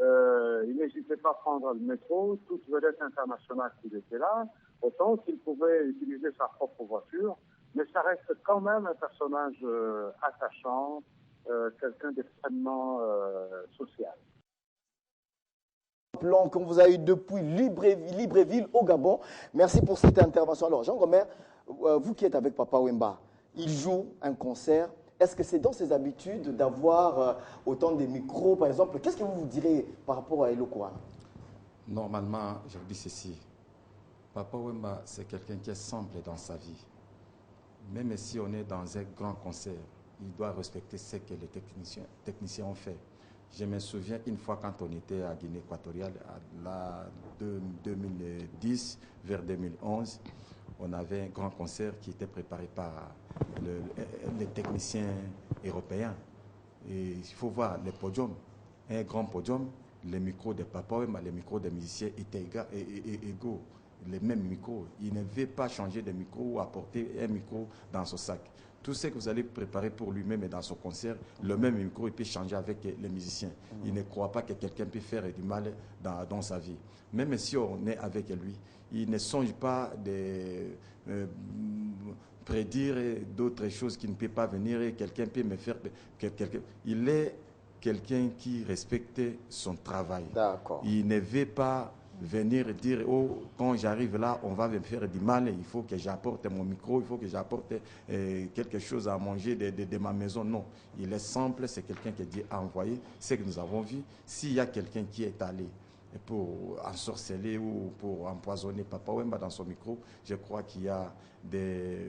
Il n'hésitait pas à prendre le métro, toute vedette internationale qu'il était là, autant qu'il pouvait utiliser sa propre voiture, mais ça reste quand même un personnage attachant, quelqu'un d'extrêmement social. Plan qu'on vous a eu depuis Libreville au Gabon. Merci pour cette intervention. Alors, Jean Gomer, vous qui êtes avec Papa Wemba, il joue un concert. Est-ce que c'est dans ses habitudes d'avoir autant de micros, par exemple? Qu'est-ce que vous direz par rapport à Eloko? Normalement, je vous dis ceci. Papa Wemba, c'est quelqu'un qui est simple dans sa vie. Même si on est dans un grand concert, il doit respecter ce que les techniciens ont fait. Je me souviens une fois quand on était à Guinée équatoriale, de 2010 vers 2011, on avait un grand concert qui était préparé par les techniciens européens. Et il faut voir les podiums, un grand podium, les micros des Papa Wemba, les micros des musiciens étaient égaux, les mêmes micros. Il ne veut pas changer de micro ou apporter un micro dans son sac. Tout ce que vous allez préparer pour lui-même et dans son concert, le même micro, il peut changer avec les musiciens. Il ne croit pas que quelqu'un peut faire du mal dans sa vie. Même si on est avec lui, il ne songe pas de prédire d'autres choses qui ne peuvent pas venir et quelqu'un peut me faire... Il est quelqu'un qui respecte son travail. Il ne veut pas venir dire, oh, quand j'arrive là, on va me faire du mal, il faut que j'apporte mon micro, il faut que j'apporte quelque chose à manger de ma maison. Non, il est simple, c'est quelqu'un que Dieu a envoyé. C'est que nous avons vu, s'il y a quelqu'un qui est allé pour ensorceler ou pour empoisonner Papa Wemba dans son micro, je crois qu'il y a les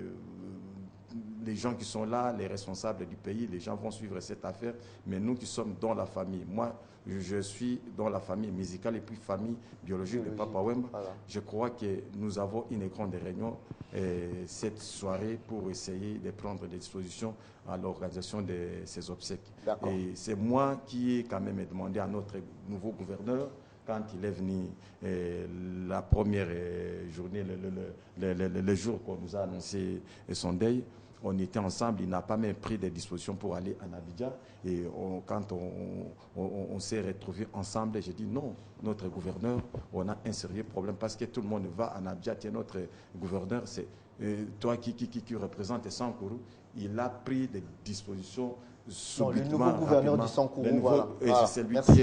gens qui sont là, les responsables du pays, les gens vont suivre cette affaire, mais nous qui sommes dans la famille, moi je suis dans la famille musicale et puis famille biologique de Papa Wemba, je crois que nous avons une grande réunion cette soirée pour essayer de prendre des dispositions à l'organisation de ces obsèques. Et c'est moi qui ai quand même demandé à notre nouveau gouverneur, quand il est venu la première journée, le jour qu'on nous a annoncé son deuil, on était ensemble, il n'a pas même pris des dispositions pour aller en Abidjan. Et quand on s'est retrouvés ensemble, j'ai dit non, notre gouverneur, on a un sérieux problème parce que tout le monde va en Abidjan. Tiens, notre gouverneur, c'est toi qui représente Sankourou, il a pris des dispositions subitement. Le nouveau gouverneur du Sankourou, c'est lui qui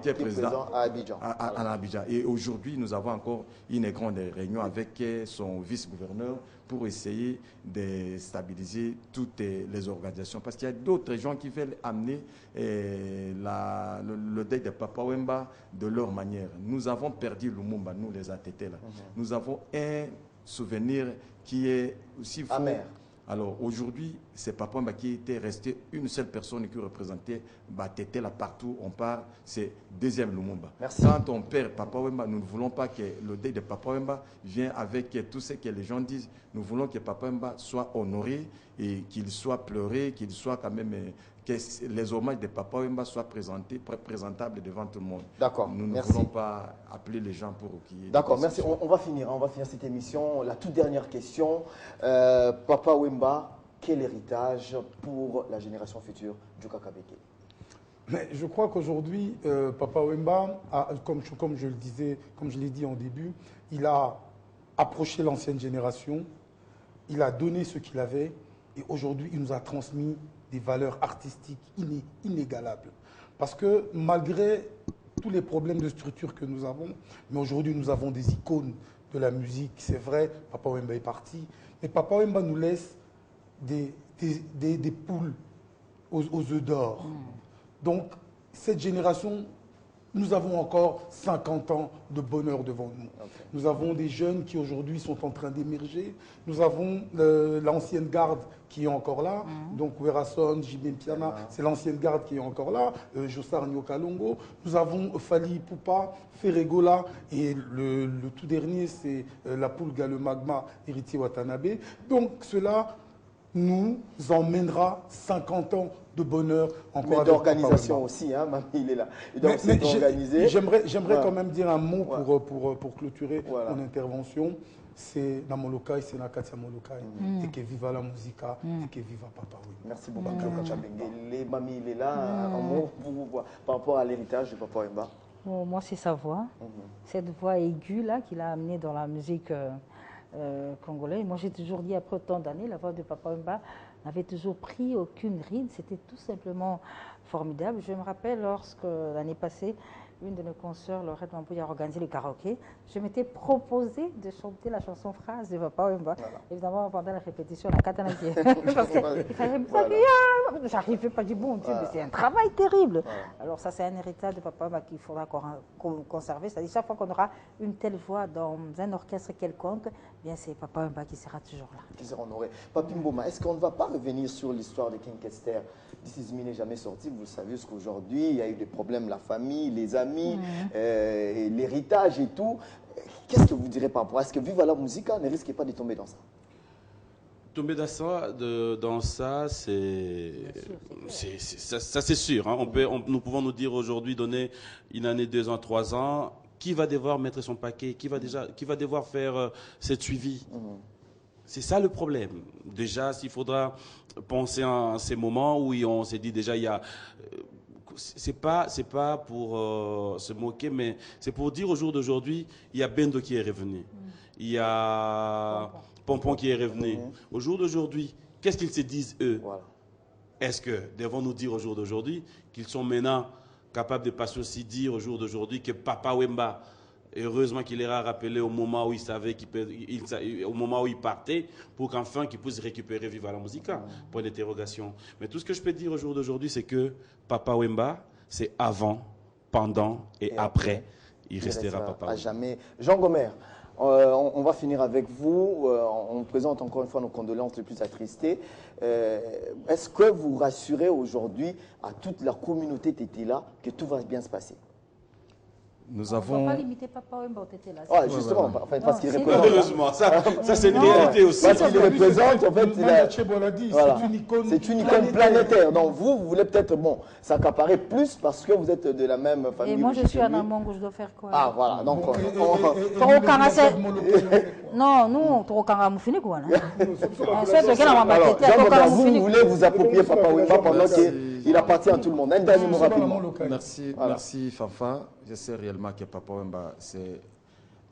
est président à Abidjan. À Abidjan. Et aujourd'hui, nous avons encore une grande réunion avec son vice-gouverneur pour essayer de stabiliser toutes les organisations. Parce qu'il y a d'autres gens qui veulent amener le deuil de Papa Wemba de leur manière. Nous avons perdu Lumumba, nous les ATT là. Nous avons un souvenir qui est aussi fort. Amer. Alors aujourd'hui, c'est Papa Wemba qui était resté une seule personne qui représentait Batété là partout. On part, c'est deuxième Lumumba. Merci. Quand on perd Papa Wemba, nous ne voulons pas que le deuil de Papa Wemba vienne avec tout ce que les gens disent. Nous voulons que Papa Wemba soit honoré et qu'il soit pleuré, qu'il soit quand même... que les hommages de Papa Wemba soient présentables devant tout le monde. D'accord, nous ne voulons pas appeler les gens pour qui... D'accord, merci. On va finir cette émission. La toute dernière question. Papa Wemba, quel héritage pour la génération future du Kakabeke? Mais je crois qu'aujourd'hui, Papa Wemba, comme je le disais, comme je l'ai dit en début, il a approché l'ancienne génération, il a donné ce qu'il avait et aujourd'hui, il nous a transmis des valeurs artistiques inégalables. Parce que malgré tous les problèmes de structure que nous avons, mais aujourd'hui nous avons des icônes de la musique, c'est vrai, Papa Wemba est parti, mais Papa Wemba nous laisse des poules aux œufs d'or. Donc cette génération, nous avons encore 50 ans de bonheur devant nous. Nous avons des jeunes qui aujourd'hui sont en train d'émerger. Nous avons l'ancienne garde qui est encore là. Donc Werason, Jibin Piana, c'est l'ancienne garde qui est encore là. Jossar Nyokalongo. Nous avons Fali Poupa, Ferregola. Et le tout dernier, c'est la Poulga, le Magma, héritier Watanabe. Donc cela nous emmènera 50 ans de bonheur encore. Mais d'organisation aussi, hein, Mami, il est là. Donc c'est organisé. J'aimerais quand même dire un mot pour clôturer mon intervention. C'est Namolokai, c'est Nakatia Molokai. Et que viva la musica, et que viva Papa Wemba. Merci beaucoup, Mami, il est là. Un mot par rapport à l'héritage de Papa Wemba. Bon, moi, c'est sa voix. Cette voix aiguë là qu'il a amenée dans la musique congolaise. Moi, j'ai toujours dit, après autant d'années, la voix de Papa Wemba n'avait toujours pris aucune ride. C'était tout simplement formidable. Je me rappelle lorsque, l'année passée, une de nos consoeurs, Laurette Mambouy, a organisé le karaoké. Je m'étais proposé de chanter la chanson phrase de Papa Wemba. Évidemment, pendant la répétition, la katana qui parce qu'il fallait me j'arrivais pas, je dis bon Dieu, mais c'est un travail terrible. Alors ça, c'est un héritage de Papa Wemba qu'il faudra conserver. C'est-à-dire chaque fois qu'on aura une telle voix dans un orchestre quelconque, bien c'est Papa Wemba qui sera toujours là. Qui sera honoré. Papi Mboma, est-ce qu'on ne va pas revenir sur l'histoire de King Kester? This Is Me n'est jamais sorti. Vous le savez, jusqu'aujourd'hui, il y a eu des problèmes, la famille, les amis, l'héritage et tout. Qu'est-ce que vous direz par rapport à ce que Viva la Musica ne risque pas de tomber dans ça? Tomber dans ça, c'est sûr. Hein. Nous pouvons nous dire aujourd'hui, donner une année, 2 ans, 3 ans, qui va devoir mettre son paquet, qui va devoir faire cette suivi. C'est ça le problème. Déjà, s'il faudra penser à ces moments où on s'est dit déjà, il y a... c'est pas pour se moquer, mais c'est pour dire au jour d'aujourd'hui, il y a Bendo qui est revenu. Il y a... Pompon qui est revenu. Au jour d'aujourd'hui, qu'est-ce qu'ils se disent, eux? Est-ce que devons-nous dire au jour d'aujourd'hui qu'ils sont maintenant capables de passer aussi dire au jour d'aujourd'hui que Papa Wemba, heureusement qu'il leur a rappelé au moment où il savait au moment où il partait, pour qu'enfin qu'il puisse récupérer Viva la Musica? Point d'interrogation. Mais tout ce que je peux dire au jour d'aujourd'hui, c'est que Papa Wemba, c'est avant, pendant et après. Il restera Papa Wemba. À jamais. Jean Gomer, on va finir avec vous. On présente encore une fois nos condoléances les plus attristées. Est-ce que vous rassurez aujourd'hui à toute la communauté Tétela que tout va bien se passer? Nous On avons... ne va pas limiter Papa Wemba au Tétela. Justement, parce qu'il représente... Malheureusement, ça c'est une réalité aussi. Parce qu'il représente, en fait, c'est une icône. C'est une icône planétaire. Donc vous voulez peut-être, s'accaparer plus parce que vous êtes de la même famille. Et moi, je suis à Namongo, je dois faire quoi? Ah, voilà. Donc, non, nous, Torokanga Moufini, quoi. Alors, vous voulez vous approprier Papa Wemba pendant qu'il appartient à tout le monde. Un dernier mot rapidement. Merci Fafa. Je sais réellement que Papa Wemba, c'est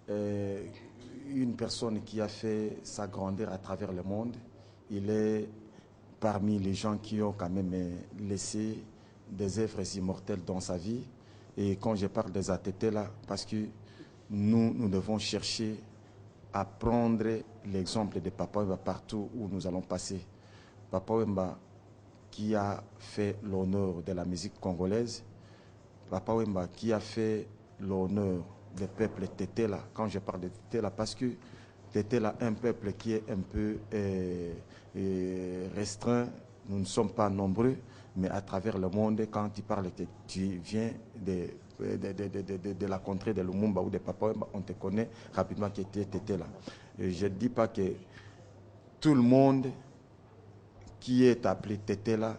une personne qui a fait sa grandeur à travers le monde. Il est parmi les gens qui ont quand même laissé des œuvres immortelles dans sa vie. Et quand je parle des ATT là, parce que nous devons chercher à prendre l'exemple de Papa Wemba partout où nous allons passer. Papa Wemba qui a fait l'honneur de la musique congolaise, Papa Wemba qui a fait l'honneur des peuples Tétela. Quand je parle de Tétela, parce que Tétela, un peuple qui est un peu restreint, nous ne sommes pas nombreux, mais à travers le monde, quand tu parles que tu viens de la contrée de Lumumba ou de Papa Wemba, on te connaît rapidement que tu es Tétela. Je ne dis pas que tout le monde qui est appelé Tétela,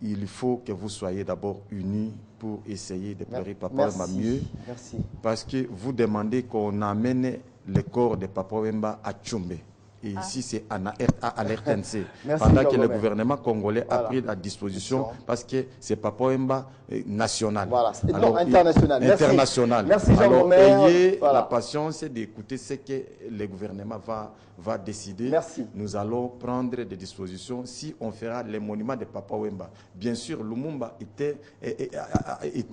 il faut que vous soyez d'abord unis pour essayer de pleurer Papa Wemba mieux. Merci. Parce que vous demandez qu'on amène le corps de Papa Wemba à Tchumbe. Et ici, c'est à l'RTNC. Pendant que le gouvernement congolais a pris la disposition, parce que c'est Papa Wemba national. Voilà, alors, international. International. Merci Jean alors, Gomer. ayez la patience d'écouter ce que le gouvernement va décider. Merci. Nous allons prendre des dispositions si on fera les monuments de Papa Wemba. Bien sûr, Lumumba était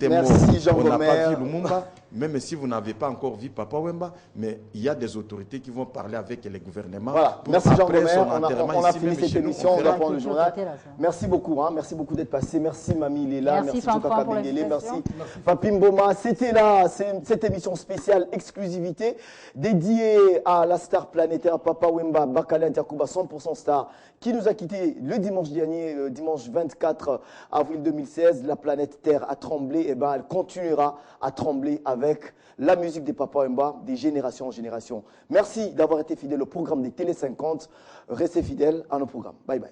mort. Jean on n'a Gomer. pas vu Lumumba, même si vous n'avez pas encore vu Papa Wemba, mais il y a des autorités qui vont parler avec le gouvernement. Voilà. Merci Jean Gomer. On a fini cette émission. On va prendre le journal. Merci beaucoup. Merci beaucoup d'être passé. Merci Mami Léla. Merci Jokaka Bengele. Merci Papimboma. C'était là cette émission spéciale exclusivité dédiée à la star planétaire Papa Wemba Bakale Ndiakuba 100% star qui nous a quitté le dimanche dernier, dimanche 24 avril 2016. La planète Terre a tremblé. Et elle continuera à trembler avec la musique des Papa Wemba des générations en génération. Merci d'avoir été fidèle au programme des Télé 50. Restez fidèles à nos programmes. Bye bye.